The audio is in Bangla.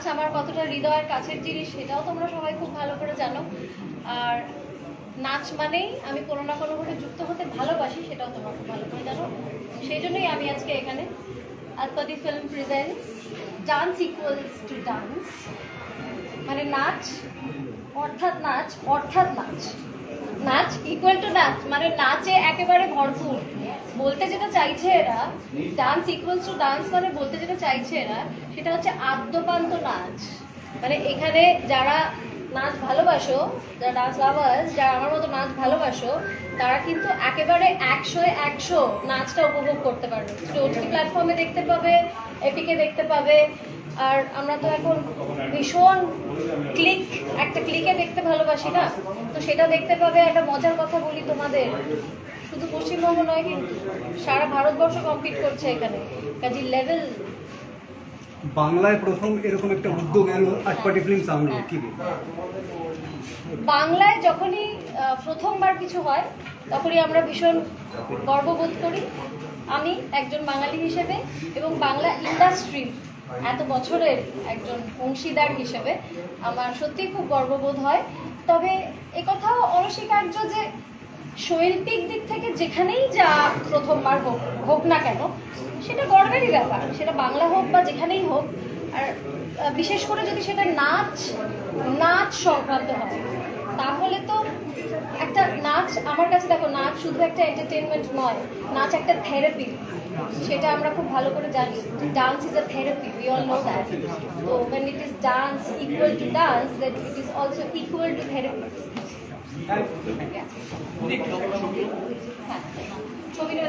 নাচ আমার কতটা হৃদয়ের কাছের জিনিস সেটাও তোমরা সবাই খুব ভালো করে জানো। আর নাচ মানেই আমি কোনো না কোনোভাবে যুক্ত হতে ভালোবাসি, সেটাও তোমরা খুব ভালো করে জানো। সেই জন্যই আমি আজকে এখানে আলপাদি film presents dance equals to dance, মানে নাচ অর্থাৎ নাচ অর্থাৎ নাচ, নাচ ইকুয়াল টু নাচ মানে নাচে একেবারে ভরপুর। বলতে যেটা চাইছে এরা, ডান্স ইকুয়ালস টু ডান্স মানে বলতে যেটা চাইছে এরা সেটা হচ্ছে আদ্যপান্ত নাচ। মানে এখানে যারা নাচ ভালোবাসো, যারা ডান্স লাভার্স, যারা আমার মতো নাচ ভালোবাসো, তারা কিন্তু একেবারে 100-100 নাচটা উপভোগ করতে পারবে। ওটিটি প্ল্যাটফর্মে দেখতে পাবে, এপিকে দেখতে পাবে। আর আমরা তো এখন ভীষণ একটা ক্লিকে দেখতে ভালোবাসি না, তো সেটা দেখতে পাবে। একটা মজার কথা বলি তোমাদের, শুধু পশ্চিমবঙ্গ নয় কিন্তু সারা ভারতবর্ষ কম্পিট করছে এখানে, কাজী লেভেল। বাংলায় প্রথম এরকম একটা উদ্যোগ এলো আটপাটি ফিল্ম সাউন্ড, কি বাংলায় যখনই প্রথমবার কিছু হয় তখনই আমরা ভীষণ গর্ববোধ করি। আমি একজন বাঙালি হিসেবে এবং বাংলা ইন্ডাস্ট্রির এত বছরের একজন অংশীদার হিসেবে আমার সত্যিই খুব গর্ববোধ হয়। তবে একথাও অনস্বীকার্য যে শৈল্পিক দিক থেকে যেখানেই যা প্রথমবার হোক না কেন, সেটা গর্বেরই ব্যাপার, সেটা বাংলা হোক বা যেখানেই হোক। আর বিশেষ করে যদি সেটা নাচ সংক্রান্ত হয়, তাহলে তো একটা নাচ আমার কাছে, দেখো নাচ শুধু একটা এন্টারটেনমেন্ট নয়, নাচ একটা থেরাপি। সেটা আমরা খুব ভালো করে জানি, dance is a therapy, we all know that. তো when it is dance equal to dance, then it is also equal to therapy. ছবি নেবে